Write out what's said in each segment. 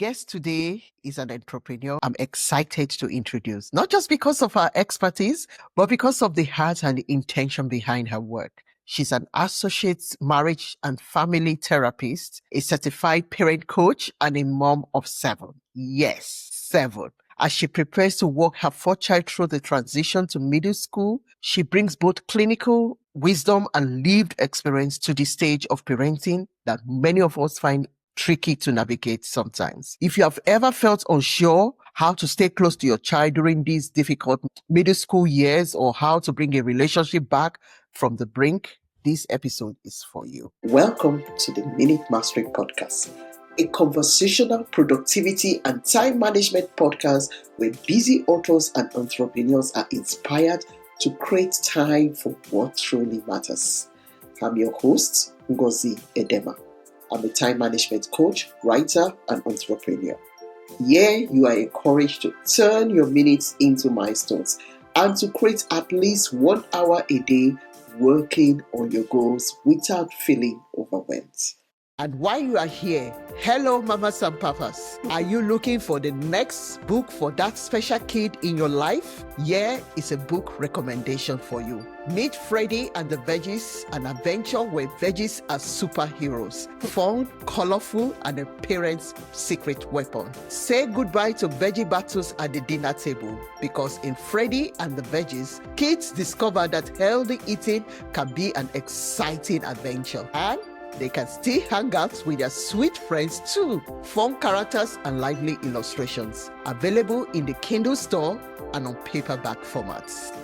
guest today is an entrepreneur I'm excited to introduce, not just because of her expertise, but because of the heart and the intention behind her work. She's an associate marriage and family therapist, a certified parent coach, and a mom of 7. Yes, 7. As she prepares to walk her 4th child through the transition to middle school, she brings both clinical wisdom and lived experience to the stage of parenting that many of us find tricky to navigate sometimes. If you have ever felt unsure how to stay close to your child during these difficult middle school years or how to bring a relationship back from the brink, this episode is for you. Welcome to the Minute Mastery Podcast, a conversational productivity and time management podcast where busy authors and entrepreneurs are inspired to create time for what truly matters. I'm your host, Ngozi Edema. I'm a time management coach, writer, and entrepreneur. Here, you are encouraged to turn your minutes into milestones and to create at least 1 hour a day working on your goals without feeling overwhelmed. And while you are here, hello mamas and papas. Are you looking for the next book for that special kid in your life? Here is a book recommendation for you. Meet Freddy and the Veggies, an adventure where veggies are superheroes. Fun, colorful, and a parent's secret weapon. Say goodbye to veggie battles at the dinner table because in Freddy and the Veggies, kids discover that healthy eating can be an exciting adventure. And they can still hang out with their sweet friends too. Fun characters and lively illustrations. Available in the Kindle store and on paperback formats.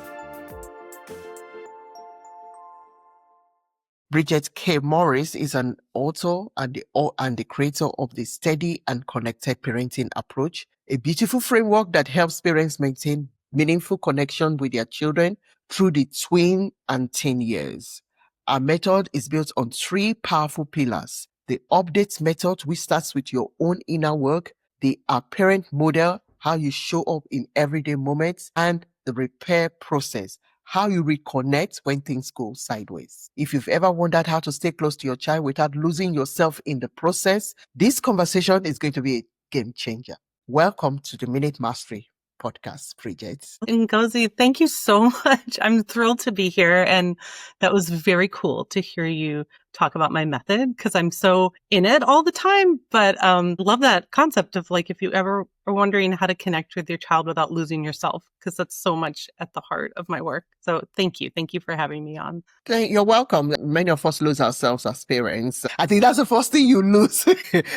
Bridget K. Morris is an author and the creator of the Steady and Connected Parenting Approach, a beautiful framework that helps parents maintain meaningful connection with their children through the tween and teen years. Our method is built on 3 powerful pillars. The update method, which starts with your own inner work, the parent model, how you show up in everyday moments, and the repair process, how you reconnect when things go sideways. If you've ever wondered how to stay close to your child without losing yourself in the process, this conversation is going to be a game changer. Welcome to the Minute Mastery Podcast, Bridget. Ngozi, thank you so much. I'm thrilled to be here. And that was very cool to hear you talk about my method because I'm so in it all the time. But love that concept of like if you ever are wondering how to connect with your child without losing yourself, because that's so much at the heart of my work. So thank you. Thank you for having me on. You're welcome. Many of us lose ourselves as parents. I think that's the first thing you lose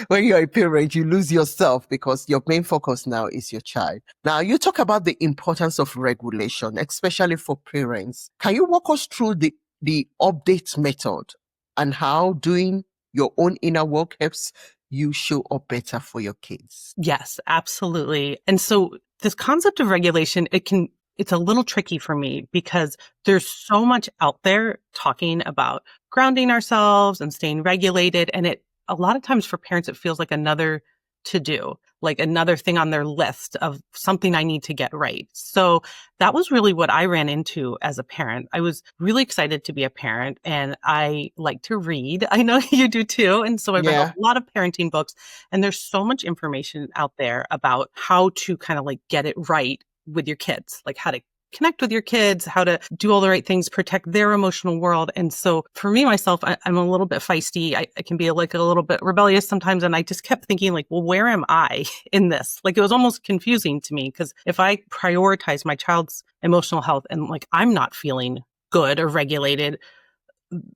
when you're a parent. You lose yourself because your main focus now is your child. Now, you talk about the importance of regulation, especially for parents. Can you walk us through the update method and how doing your own inner work helps you show up better for your kids? Yes, absolutely. And so this concept of regulation, it's a little tricky for me because there's so much out there talking about grounding ourselves and staying regulated. And a lot of times for parents, it feels like another to do, like another thing on their list of something I need to get right. So that was really what I ran into as a parent. I was really excited to be a parent and I like to read. I know you do too. And so I read a lot of parenting books and there's so much information out there about how to kind of like get it right with your kids, like how to connect with your kids, how to do all the right things, protect their emotional world. And so for me, myself, I'm a little bit feisty. I can be like a little bit rebellious sometimes. And I just kept thinking like, well, where am I in this? Like it was almost confusing to me because if I prioritize my child's emotional health and like I'm not feeling good or regulated,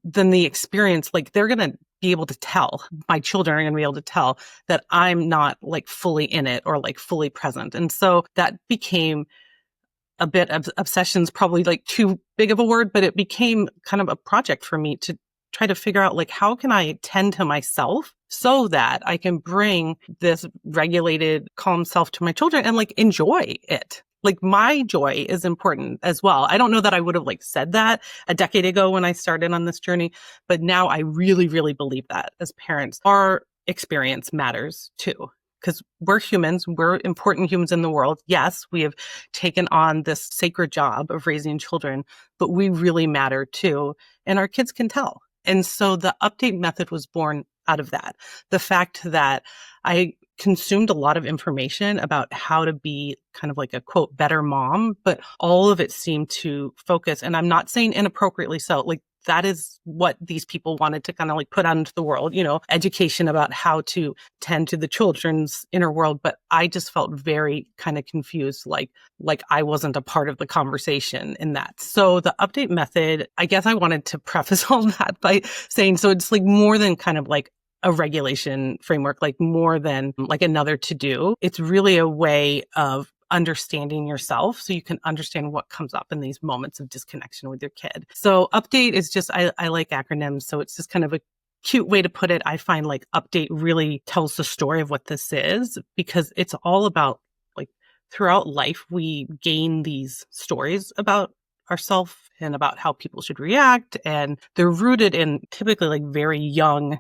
then the experience, like they're going to be able to tell, my children are going to be able to tell that I'm not like fully in it or like fully present. And so that became a bit of obsession's probably like too big of a word, but it became kind of a project for me to try to figure out like, how can I tend to myself so that I can bring this regulated, calm self to my children and like enjoy it. Like my joy is important as well. I don't know that I would have like said that a decade ago when I started on this journey, but now I really, really believe that as parents, our experience matters too. Because we're humans, we're important humans in the world. Yes, we have taken on this sacred job of raising children, but we really matter too. And our kids can tell. And so the update method was born out of that. The fact that I consumed a lot of information about how to be kind of like a quote better mom, but all of it seemed to focus, and I'm not saying inappropriately so, like that is what these people wanted to kind of like put out into the world, education about how to tend to the children's inner world. But I just felt very kind of confused, like I wasn't a part of the conversation in that. So the update method, I guess I wanted to preface all that by saying, so it's like more than kind of like a regulation framework, like more than like another to do. It's really a way of understanding yourself so you can understand what comes up in these moments of disconnection with your kid. So update is just, I like acronyms. So it's just kind of a cute way to put it. I find like update really tells the story of what this is, because it's all about like throughout life, we gain these stories about ourselves and about how people should react. And they're rooted in typically like very young,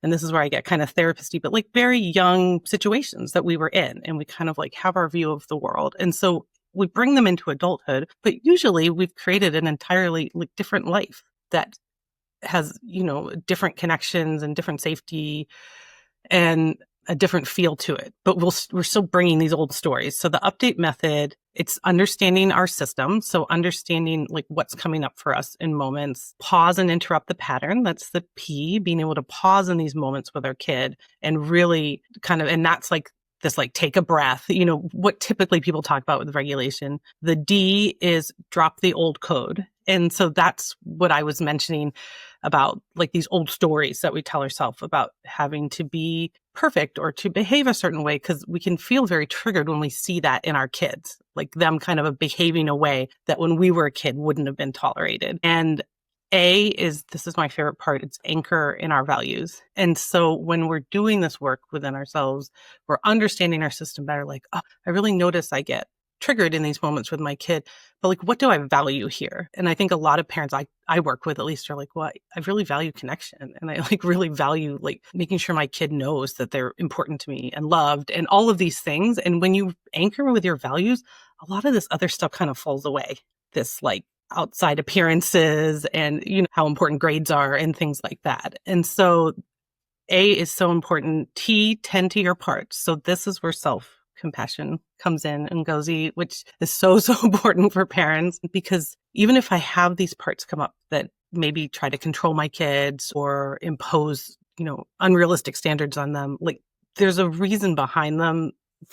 and this is where I get kind of therapist-y, but like very young situations that we were in, and we kind of like have our view of the world. And so we bring them into adulthood, but usually we've created an entirely like different life that has, different connections and different safety and a different feel to it, but we're still bringing these old stories. So the update method, it's understanding our system. So understanding like what's coming up for us in moments, pause and interrupt the pattern. That's the P, being able to pause in these moments with our kid and really kind of, and that's like this, like take a breath, what typically people talk about with regulation. The D is drop the old code. And so that's what I was mentioning about like these old stories that we tell ourselves about having to be perfect or to behave a certain way, because we can feel very triggered when we see that in our kids, like them kind of behaving a way that when we were a kid wouldn't have been tolerated. And this is my favorite part, it's anchor in our values. And so when we're doing this work within ourselves, we're understanding our system better, like, oh, I really notice I get triggered in these moments with my kid, but like, what do I value here? And I think a lot of parents I work with at least are like, well, I really value connection. And I like really value like making sure my kid knows that they're important to me and loved and all of these things. And when you anchor with your values, a lot of this other stuff kind of falls away. This like outside appearances and, how important grades are and things like that. And so A is so important. T, tend to your parts. So this is where self-compassion comes in and goes, which is so, so important for parents, because even if I have these parts come up that maybe try to control my kids or impose, unrealistic standards on them, like there's a reason behind them,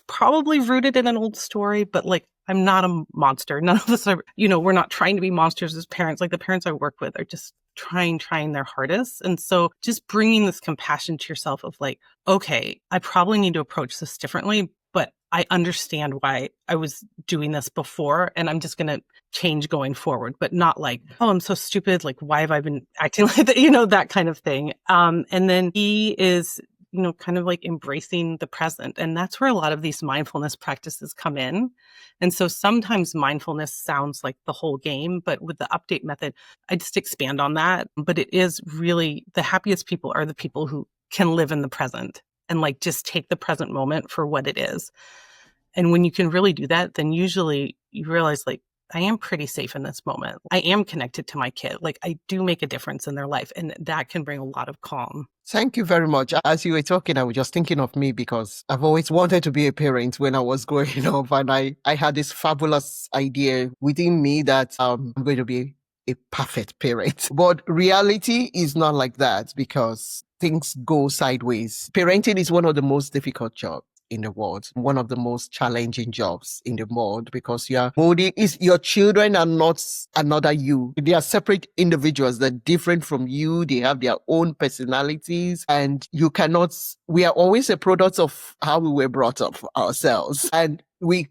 probably rooted in an old story, but like I'm not a monster. None of us are, we're not trying to be monsters as parents. Like the parents I work with are just trying their hardest. And so just bringing this compassion to yourself of like, okay, I probably need to approach this differently, but I understand why I was doing this before, and I'm just going to change going forward, but not like, oh, I'm so stupid. Like, why have I been acting like that? That kind of thing. And then E is, kind of like embracing the present. And that's where a lot of these mindfulness practices come in. And so sometimes mindfulness sounds like the whole game, but with the update method, I just expand on that. But it is really the happiest people are the people who can live in the present and like just take the present moment for what it is. And when you can really do that, then usually you realize like, I am pretty safe in this moment. I am connected to my kid. Like I do make a difference in their life, and that can bring a lot of calm. Thank you very much. As you were talking, I was just thinking of me because I've always wanted to be a parent when I was growing up. And I had this fabulous idea within me that I'm going to be a perfect parent. But reality is not like that because things go sideways. Parenting is one of the most difficult jobs in the world, one of the most challenging jobs in the world, because your children are not another you. They are separate individuals. They're different from you. They have their own personalities, and we are always a product of how we were brought up ourselves. And we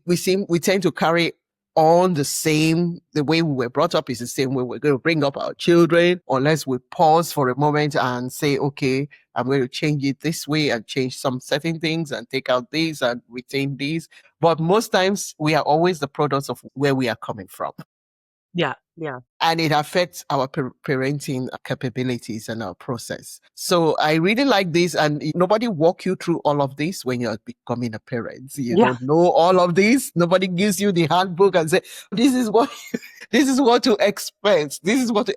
tend to carry on the way we were brought up is the same way we're going to bring up our children, unless we pause for a moment and say, okay, I'm going to change it this way and change some certain things and take out these and retain these. But most times we are always the products of where we are coming from. Yeah. Yeah. And it affects our parenting capabilities and our process. So I really like this. And nobody walk you through all of this when you're becoming a parent. You don't know all of this. Nobody gives you the handbook and say, this is what to expect.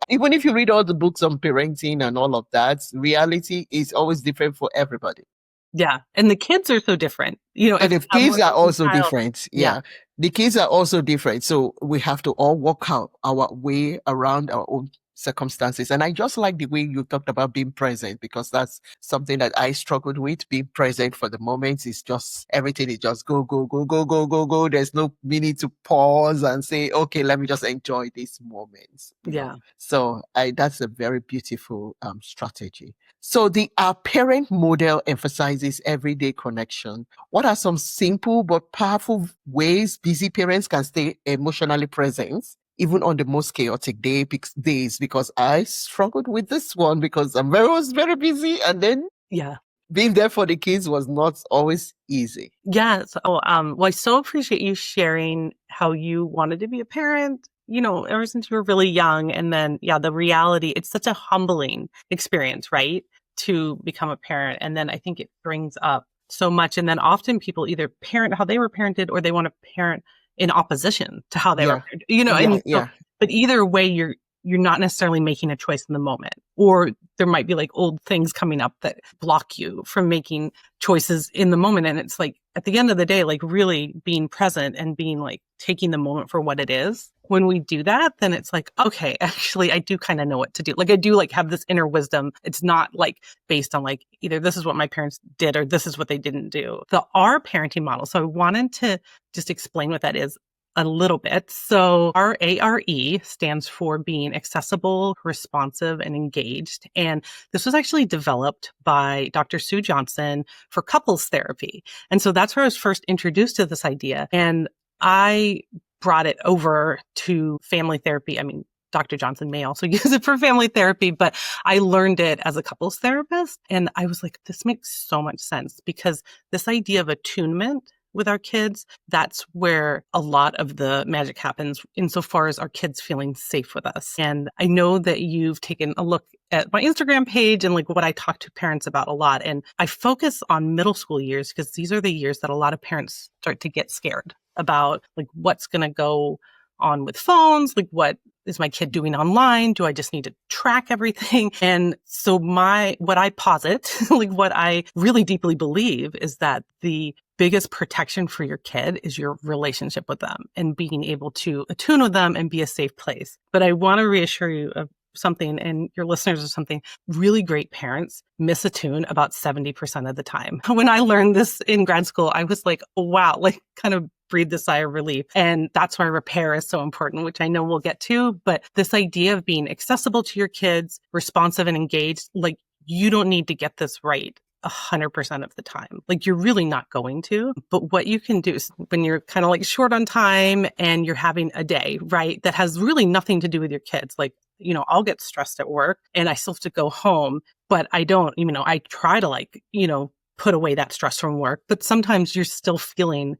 Even if you read all the books on parenting and all of that, reality is always different for everybody. Yeah. And the kids are so different. You know, And if the kids someone's are own also child, different. yeah, Yeah. The kids are also different. So we have to all work out our way around our own circumstances. And I just like the way you talked about being present, because that's something that I struggled with. Being present for the moment is just everything is just go, go, go, go, go, go, go. There's no meaning to pause and say, okay, let me just enjoy these moments, you know. yeah, So that's a very beautiful strategy. So the our parent model emphasizes everyday connection. What are some simple but powerful ways busy parents can stay emotionally present, even on the most chaotic days? Because I struggled with this one because was very busy, and then yeah. being there for the kids was not always easy. Yeah. So, well, I so appreciate you sharing how you wanted to be a parent, you know, ever since you were really young. And then, yeah, the reality, it's such a humbling experience, right? To become a parent. And then I think it brings up so much. And then often people either parent how they were parented or they want to parent in opposition to how they were Yeah, parented, you know, yeah, and so, yeah. but either way, you're not necessarily making a choice in the moment, or there might be like old things coming up that block you from making choices in the moment. And it's like, at the end of the day, like really being present and being like taking the moment for what it is. When we do that, then it's like, okay, actually, I do kind of know what to do. Like I do like have this inner wisdom. It's not like based on like either this is what my parents did or this is what they didn't do. The R parenting model. So I wanted to just explain what that is a little bit. So our ARE stands for being accessible, responsive, and engaged. And this was actually developed by Dr. Sue Johnson for couples therapy. And so that's where I was first introduced to this idea. And I brought it over to family therapy. I mean, Dr. Johnson may also use it for family therapy, but I learned it as a couples therapist. And I was like, this makes so much sense because this idea of attunement with our kids, that's where a lot of the magic happens insofar as our kids feeling safe with us. And I know that you've taken a look at my Instagram page and like what I talk to parents about a lot. And I focus on middle school years because these are the years that a lot of parents start to get scared about like what's going to go on with phones, like what is my kid doing online? Do I just need to track everything? And so what I posit, like what I really deeply believe is that the biggest protection for your kid is your relationship with them and being able to attune with them and be a safe place. But I want to reassure you of something, and your listeners of something. Really great parents misattune about 70% of the time. When I learned this in grad school, I was like, oh, wow, like kind of breathe a sigh of relief. And that's why repair is so important, which I know we'll get to. But this idea of being accessible to your kids, responsive and engaged, like you don't need to get this right 100% of the time. Like you're really not going to, but what you can do is when you're kind of like short on time and you're having a day, right, that has really nothing to do with your kids. Like, you know, I'll get stressed at work and I still have to go home, but I don't, you know, I try to like, you know, put away that stress from work, but sometimes you're still feeling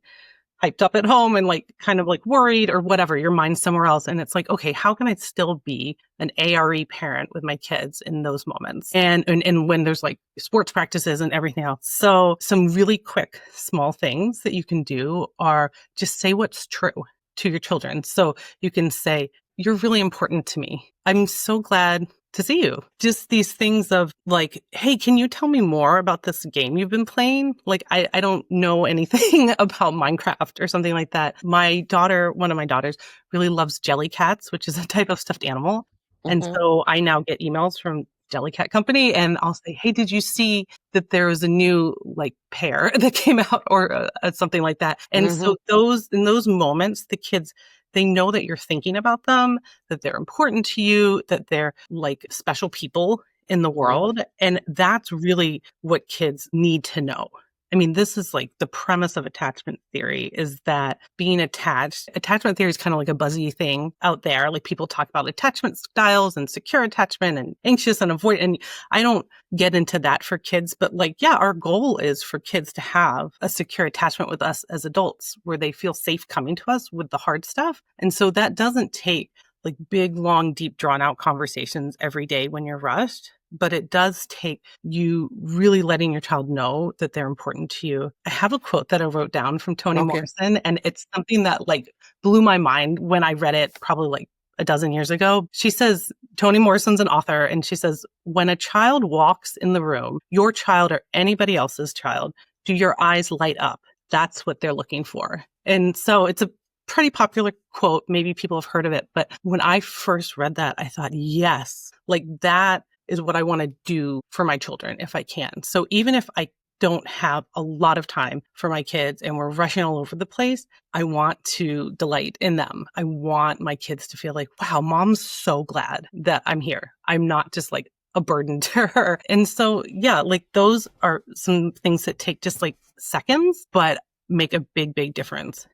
hyped up at home and like kind of like worried or whatever, your mind's somewhere else. And it's like, okay, how can I still be an ARE parent with my kids in those moments? And when there's like sports practices and everything else. So some really quick, small things that you can do are just say what's true to your children. So you can say, you're really important to me. I'm so glad to see you. Just these things of like, hey, can you tell me more about this game you've been playing? Like, I don't know anything about Minecraft or something like that. My daughter, one of my daughters, really loves Jellycats, which is a type of stuffed animal. And Mm-hmm, so I now get emails from Jellycat Company and I'll say, hey, did you see that there was a new like pair that came out or something like that? And mm-hmm, so in those moments, the kids, they know that you're thinking about them, that they're important to you, that they're like special people in the mm-hmm. world. And that's really what kids need to know. I mean, this is like the premise of attachment theory is that being attachment theory is kind of like a buzzy thing out there. Like people talk about attachment styles and secure attachment and anxious and avoid. And I don't get into that for kids, but like, yeah, our goal is for kids to have a secure attachment with us as adults where they feel safe coming to us with the hard stuff. And so that doesn't take like big, long, deep, drawn out conversations every day when you're rushed. But it does take you really letting your child know that they're important to you. I have a quote that I wrote down from Toni Okay. Morrison, and it's something that like blew my mind when I read it probably like a dozen years ago. She says, Toni Morrison's an author, and she says, when a child walks in the room, your child or anybody else's child, do your eyes light up? That's what they're looking for. And so it's a pretty popular quote. Maybe people have heard of it. But when I first read that, I thought, yes, like that is what I want to do for my children if I can. So even if I don't have a lot of time for my kids and we're rushing all over the place, I want to delight in them. I want my kids to feel like, wow, mom's so glad that I'm here. I'm not just like a burden to her. And so, yeah, like those are some things that take just like seconds, but make a big, big difference.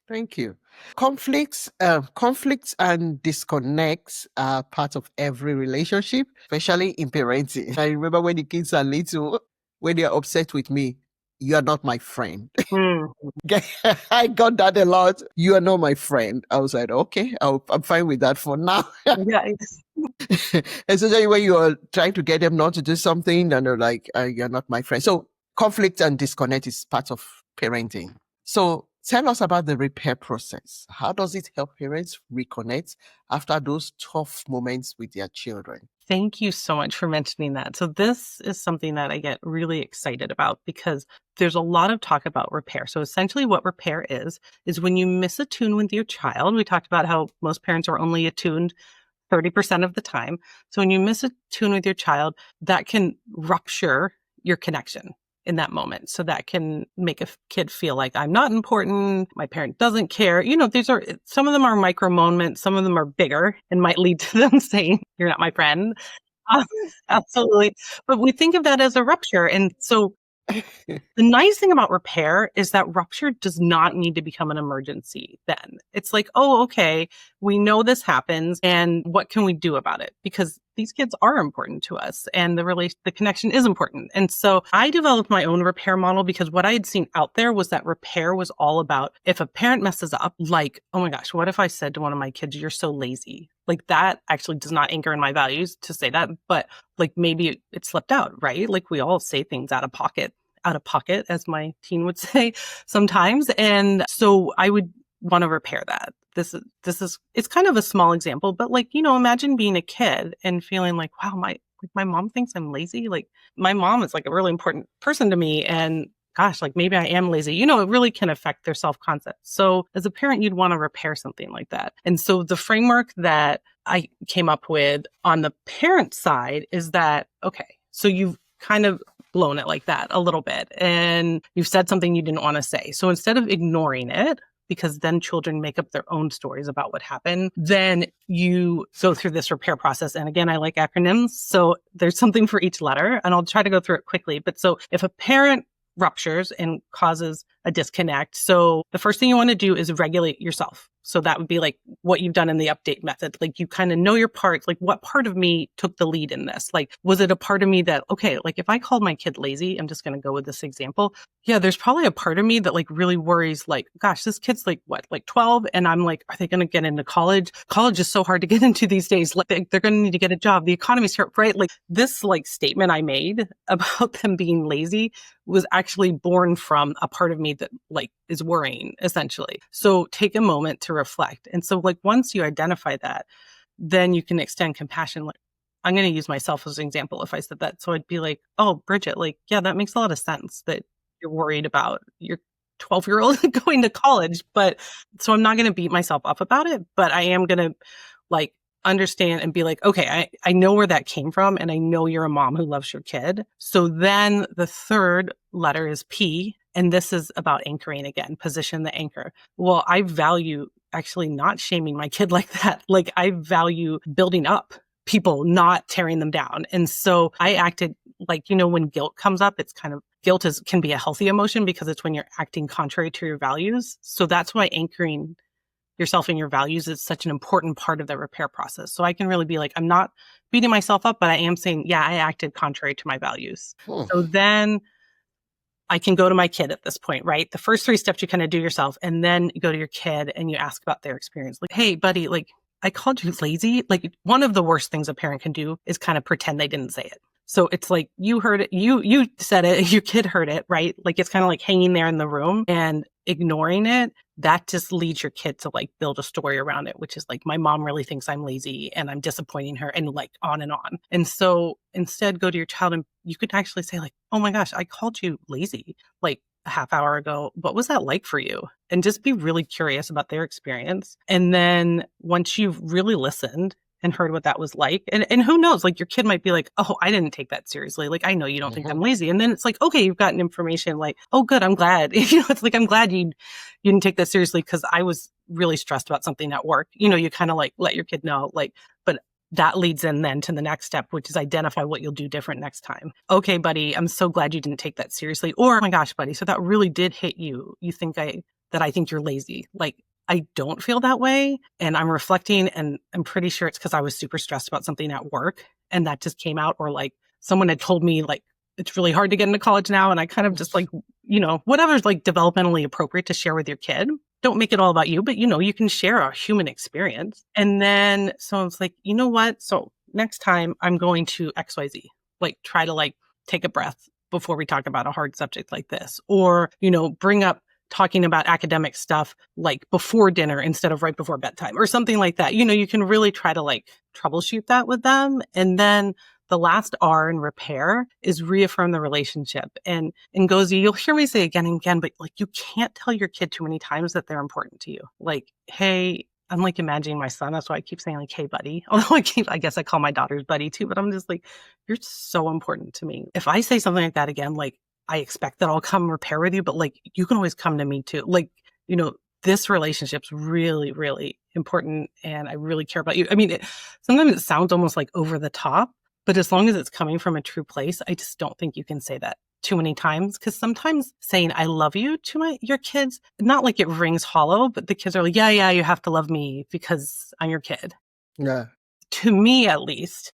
Thank you. Conflicts and disconnects are part of every relationship, especially in parenting. I remember when the kids are little, when they're upset with me, you are not my friend. I got that a lot. You are not my friend. I was like, okay, I'm fine with that for now. Yeah. Especially when you are trying to get them not to do something and they're like, you're not my friend. So conflict and disconnect is part of parenting. So tell us about the repair process. How does it help parents reconnect after those tough moments with their children? Thank you so much for mentioning that. So this is something that I get really excited about because there's a lot of talk about repair. So essentially what repair is when you miss a tune with your child. We talked about how most parents are only attuned 30% of the time. So when you miss a tune with your child, that can rupture your connection in that moment. So that can make a kid feel like I'm not important. My parent doesn't care. You know, some of them are micro moments. Some of them are bigger and might lead to them saying, you're not my friend. Absolutely. But we think of that as a rupture. And so the nice thing about repair is that rupture does not need to become an emergency then. It's like, oh, okay, we know this happens and what can we do about it? Because these kids are important to us and the connection is important. And so I developed my own repair model because what I had seen out there was that repair was all about if a parent messes up, like, oh my gosh, what if I said to one of my kids, you're so lazy? Like that actually does not anchor in my values to say that, but like maybe it slipped out, right? Like we all say things out of pocket, as my teen would say sometimes. And so I would want to repair that. It's kind of a small example, but like, you know, imagine being a kid and feeling like, wow, my mom thinks I'm lazy. Like my mom is like a really important person to me. And gosh, like maybe I am lazy. You know, it really can affect their self-concept. So as a parent, you'd want to repair something like that. And so the framework that I came up with on the parent side is that, okay, so you've kind of blown it like that a little bit and you've said something you didn't want to say. So instead of ignoring it, because then children make up their own stories about what happened, then you go through this repair process. And again, I like acronyms. So there's something for each letter and I'll try to go through it quickly. But so if a parent ruptures and causes a disconnect, so the first thing you want to do is regulate yourself. So that would be like what you've done in the update method. Like you kind of know your parts, like what part of me took the lead in this? Like, was it a part of me that, okay, like if I called my kid lazy, I'm just going to go with this example. Yeah, there's probably a part of me that like really worries like, gosh, this kid's like what, like 12? And I'm like, are they going to get into college? College is so hard to get into these days. Like they're going to need to get a job. The economy's here, right? Like this like statement I made about them being lazy was actually born from a part of me that like is worrying essentially. So take a moment to reflect. And so like once you identify that, then you can extend compassion. Like I'm going to use myself as an example if I said that. So I'd be like, oh, Bridget, like, yeah, that makes a lot of sense that you're worried about your 12-year-old going to college. But so I'm not going to beat myself up about it, but I am going to like understand and be like, okay, I know where that came from. And I know you're a mom who loves your kid. So then the third letter is P. And this is about anchoring again, position the anchor. Well, I value actually not shaming my kid like that. Like I value building up people, not tearing them down. And so I acted like, you know, when guilt comes up, it's kind of can be a healthy emotion because it's when you're acting contrary to your values. So that's why anchoring yourself in your values is such an important part of the repair process. So I can really be like, I'm not beating myself up, but I am saying, yeah, I acted contrary to my values. So then I can go to my kid at this point, right? The first 3 steps you kind of do yourself, and then you go to your kid and you ask about their experience. Like, hey, buddy, like I called you lazy. Like one of the worst things a parent can do is kind of pretend they didn't say it. So it's like you heard it, you said it, your kid heard it, right? Like it's kind of like hanging there in the room and ignoring it that just leads your kid to like build a story around it, which is like, my mom really thinks I'm lazy and I'm disappointing her, and like on and on. And so instead, go to your child and you could actually say like, oh my gosh, I called you lazy like a half hour ago. What was that like for you? And just be really curious about their experience. And then once you've really listened and heard what that was like, and who knows, like your kid might be like, oh, I didn't take that seriously. Like, I know you don't think I'm lazy. And then it's like, okay, you've gotten information like, oh, good, I'm glad. It's like, I'm glad you didn't take that seriously because I was really stressed about something at work. You kind of like let your kid know, like, but that leads in then to the next step, which is identify what you'll do different next time. Okay, buddy, I'm so glad you didn't take that seriously. Or, oh my gosh, buddy, so that really did hit you. You think that I think you're lazy. Like, I don't feel that way. And I'm reflecting, and I'm pretty sure it's because I was super stressed about something at work and that just came out. Or like someone had told me like, it's really hard to get into college now. And I kind of just like, whatever's like developmentally appropriate to share with your kid. Don't make it all about you, but you can share a human experience. And then so it's like, you know what? So next time I'm going to XYZ, like try to like take a breath before we talk about a hard subject like this, or, bring up talking about academic stuff like before dinner instead of right before bedtime or something like that. You can really try to like troubleshoot that with them. And then the last R in repair is reaffirm the relationship. And Ngozi, you'll hear me say again and again, but like you can't tell your kid too many times that they're important to you. Like, hey, I'm like imagining my son. That's why I keep saying like, hey, buddy. Although I guess I call my daughters buddy too, but I'm just like, you're so important to me. If I say something like that again, like I expect that I'll come repair with you, but like you can always come to me too. Like, this relationship's really, really important and I really care about you. I mean, sometimes it sounds almost like over the top, but as long as it's coming from a true place, I just don't think you can say that too many times. Because sometimes saying I love you to your kids, not like it rings hollow, but the kids are like, yeah, you have to love me because I'm your kid. Yeah. To me, at least,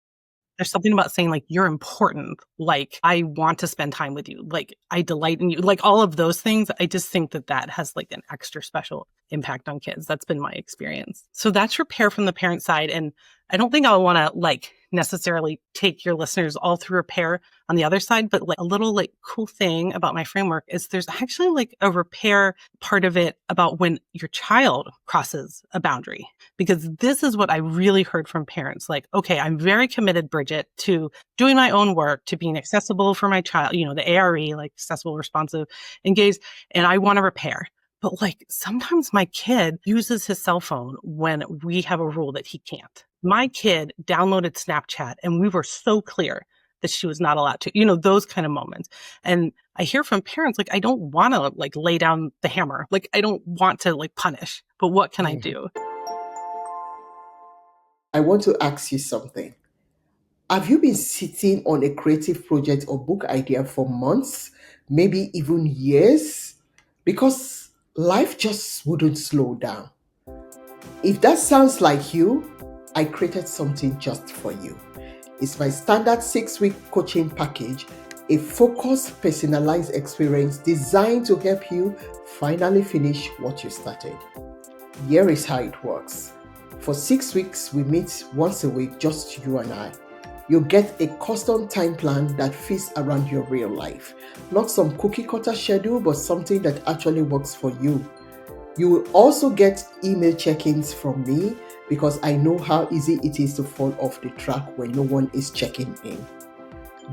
there's something about saying like, you're important. Like, I want to spend time with you. Like, I delight in you. Like all of those things. I just think that has like an extra special impact on kids. That's been my experience. So that's repair from the parent side. And I don't think I want to like necessarily take your listeners all through repair on the other side, but like a little like cool thing about my framework is there's actually like a repair part of it about when your child crosses a boundary, because this is what I really heard from parents. Like, okay, I'm very committed, Bridget, to doing my own work, to being accessible for my child, the ARE, like accessible, responsive, engaged, and I want to repair. But like sometimes my kid uses his cell phone when we have a rule that he can't. My kid downloaded Snapchat and we were so clear that she was not allowed to, those kind of moments. And I hear from parents, like, I don't want to like lay down the hammer. Like, I don't want to like punish, but what can I do? I want to ask you something. Have you been sitting on a creative project or book idea for months, maybe even years? Because life just wouldn't slow down. If that sounds like you, I created something just for you. It's my standard 6-week coaching package, a focused, personalized experience designed to help you finally finish what you started. Here is how it works. For 6 weeks, we meet once a week, just you and I. You'll get a custom time plan that fits around your real life. Not some cookie cutter schedule, but something that actually works for you. You will also get email check-ins from me because I know how easy it is to fall off the track when no one is checking in.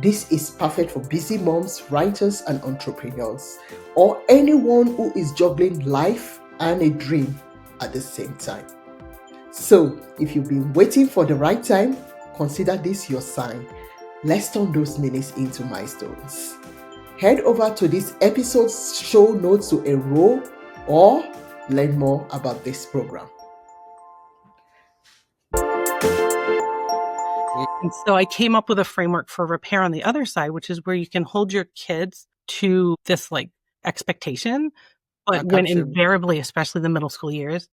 This is perfect for busy moms, writers, and entrepreneurs, or anyone who is juggling life and a dream at the same time. So, if you've been waiting for the right time, consider this your sign. Let's turn those minutes into milestones. Head over to this episode's show notes to enroll or learn more about this program. And so I came up with a framework for repair on the other side, which is where you can hold your kids to this like expectation. But when invariably, especially the middle school years,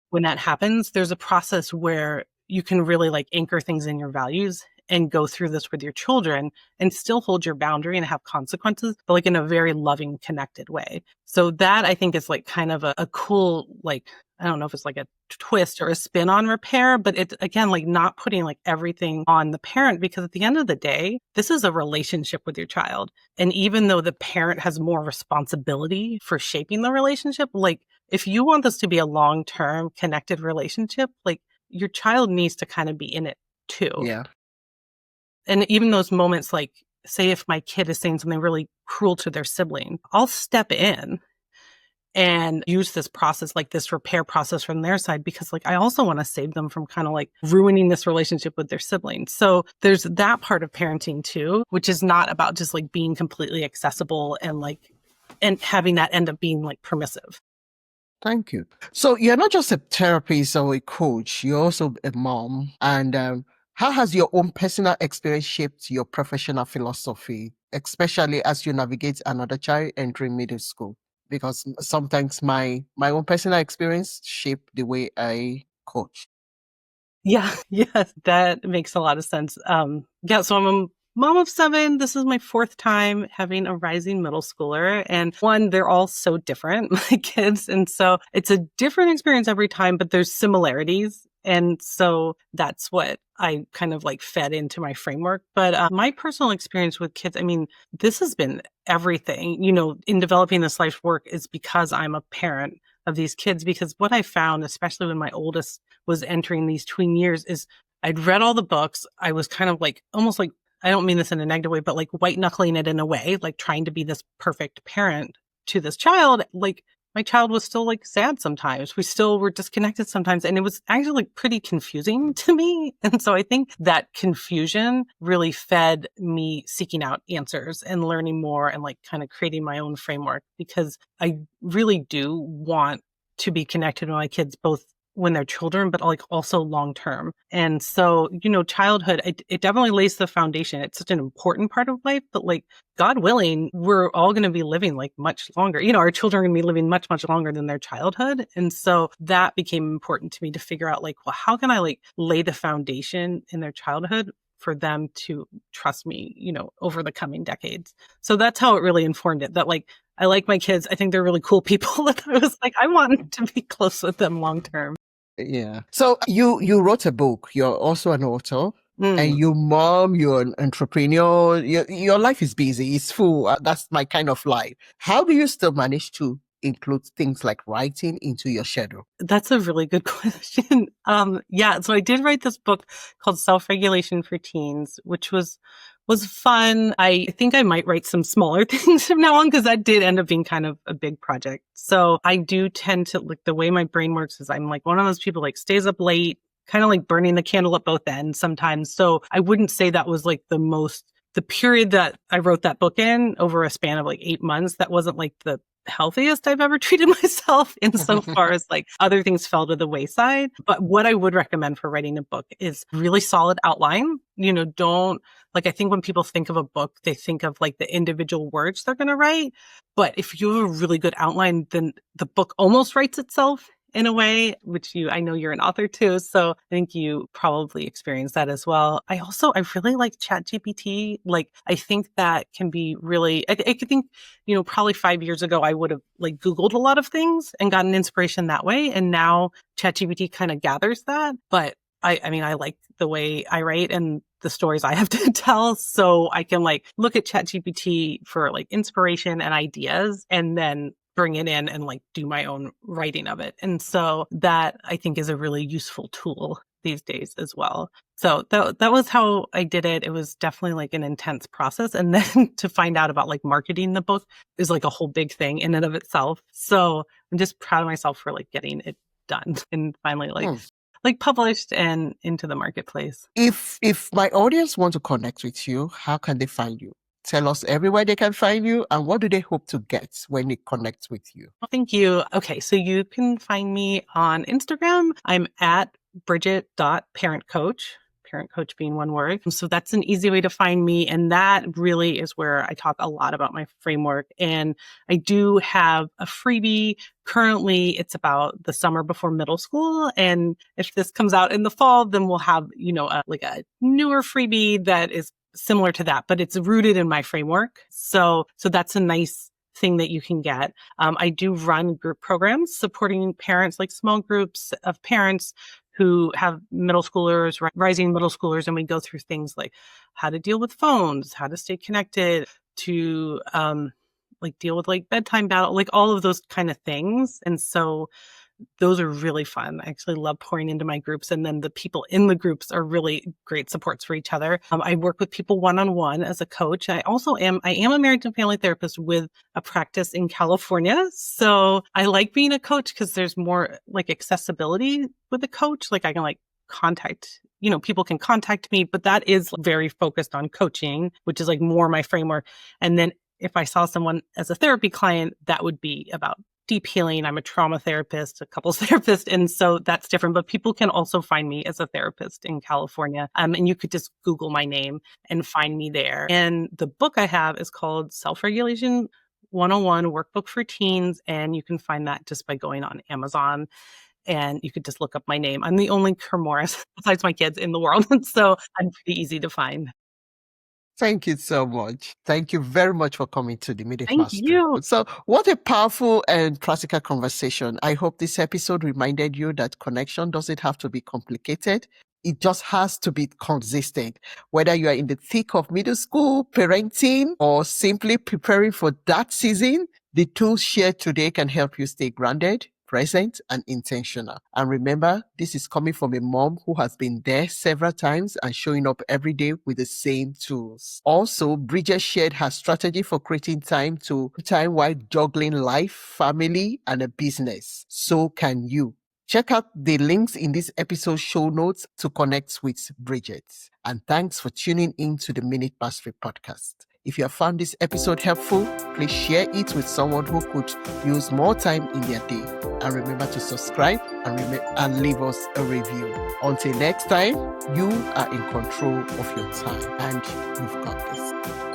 when that happens, there's a process where you can really like anchor things in your values and go through this with your children and still hold your boundary and have consequences, but like in a very loving, connected way. So that I think is like kind of a cool, like, I don't know if it's like a twist or a spin on repair, but it's again, like not putting like everything on the parent, because at the end of the day, this is a relationship with your child. And even though the parent has more responsibility for shaping the relationship, like if you want this to be a long-term connected relationship, like your child needs to kind of be in it too. Yeah. And even those moments, like say if my kid is saying something really cruel to their sibling, I'll step in and use this process, like this repair process from their side, because like I also want to save them from kind of like ruining this relationship with their siblings. So there's that part of parenting too, which is not about just like being completely accessible and like, and having that end up being like permissive. Thank you. So you're not just a therapist or a coach, you're also a mom. And how has your own personal experience shaped your professional philosophy, especially as you navigate another child entering middle school? Because sometimes my own personal experience shaped the way I coach. Yeah, yes, that makes a lot of sense. Yeah, so I'm a mom of 7. This is my 4th time having a rising middle schooler. And one, they're all so different, my kids. And so it's a different experience every time, but there's similarities. And so that's what I kind of like fed into my framework. But my personal experience with kids, I mean, this has been everything, in developing this life work is because I'm a parent of these kids. Because what I found, especially when my oldest was entering these tween years, is I'd read all the books. I was kind of like, almost like, I don't mean this in a negative way, but like white knuckling it in a way, like trying to be this perfect parent to this child. Like my child was still like sad sometimes. We still were disconnected sometimes. And it was actually like pretty confusing to me. And so I think that confusion really fed me seeking out answers and learning more and like kind of creating my own framework, because I really do want to be connected with my kids, both when they're children, but like also long term. And so, childhood, it definitely lays the foundation. It's such an important part of life, but like God willing, we're all going to be living like much longer. Our children are going to be living much, much longer than their childhood. And so that became important to me to figure out like, well, how can I like lay the foundation in their childhood for them to trust me, over the coming decades. So that's how it really informed it, that like, I like my kids. I think they're really cool people. And I was like, I want to be close with them long term. Yeah. So you wrote a book. You're also an author. And you mom, you're an entrepreneur. Your life is busy. It's full. That's my kind of life. How do you still manage to include things like writing into your schedule? That's a really good question. Yeah, so I did write this book called Self-Regulation for Teens, which was fun. I think I might write some smaller things from now on, because that did end up being kind of a big project. So I do tend to, like, the way my brain works is I'm like one of those people like stays up late, kind of like burning the candle at both ends sometimes. So I wouldn't say that was like the period that I wrote that book in over a span of like 8 months. That wasn't like the healthiest I've ever treated myself insofar as like other things fell to the wayside. But what I would recommend for writing a book is really solid outline. Don't like, I think when people think of a book, they think of like the individual words they're going to write. But if you have a really good outline, then the book almost writes itself in a way, which I know you're an author too. So I think you probably experienced that as well. I really like ChatGPT. Like, I think that can be really, I think, probably 5 years ago, I would have like Googled a lot of things and gotten inspiration that way. And now ChatGPT kind of gathers that. But I mean, I like the way I write and the stories I have to tell. So I can like look at ChatGPT for like inspiration and ideas, and then bring it in and like do my own writing of it. And so that I think is a really useful tool these days as well. So that was how I did it. It was definitely like an intense process. And then to find out about like marketing the book is like a whole big thing in and of itself. So I'm just proud of myself for like getting it done and finally like published and into the marketplace. If my audience want to connect with you, how can they find you? Tell us everywhere they can find you, and what do they hope to get when they connect with you? Well, thank you. Okay, so you can find me on Instagram. I'm at Bridget.parentcoach, parent coach being one word. So that's an easy way to find me. And that really is where I talk a lot about my framework. And I do have a freebie. Currently, it's about the summer before middle school. And if this comes out in the fall, then we'll have, a newer freebie that is similar to that, but it's rooted in my framework. So that's a nice thing that you can get. I do run group programs supporting parents, like small groups of parents who have middle schoolers, rising middle schoolers, and we go through things like how to deal with phones, how to stay connected, to like deal with like bedtime battle, like all of those kind of things. And so those are really fun. I actually love pouring into my groups. And then the people in the groups are really great supports for each other. I work with people one-on-one as a coach. I am a marriage and family therapist with a practice in California. So I like being a coach because there's more like accessibility with a coach. Like I can like people can contact me, but that is very focused on coaching, which is like more my framework. And then if I saw someone as a therapy client, that would be about deep healing. I'm a trauma therapist, a couples therapist. And so that's different, but people can also find me as a therapist in California. And you could just Google my name and find me there. And the book I have is called Self-Regulation 101 Workbook for Teens. And you can find that just by going on Amazon. And you could just look up my name. I'm the only Kermoris besides my kids in the world. So I'm pretty easy to find. Thank you so much. Thank you very much for coming to the Minute Thank Mastery. you. So what a powerful and practical conversation. I hope this episode reminded you that connection doesn't have to be complicated. It just has to be consistent. Whether you are in the thick of middle school, parenting, or simply preparing for that season, the tools shared today can help you stay grounded, present, and intentional. And remember, this is coming from a mom who has been there several times and showing up every day with the same tools. Also, Bridget shared her strategy for creating time while juggling life, family, and a business. So can you. Check out the links in this episode show notes to connect with Bridget. And thanks for tuning in to the Minute Mastery podcast. If you have found this episode helpful, please share it with someone who could use more time in their day. And remember to subscribe and leave us a review. Until next time, you are in control of your time and you've got this.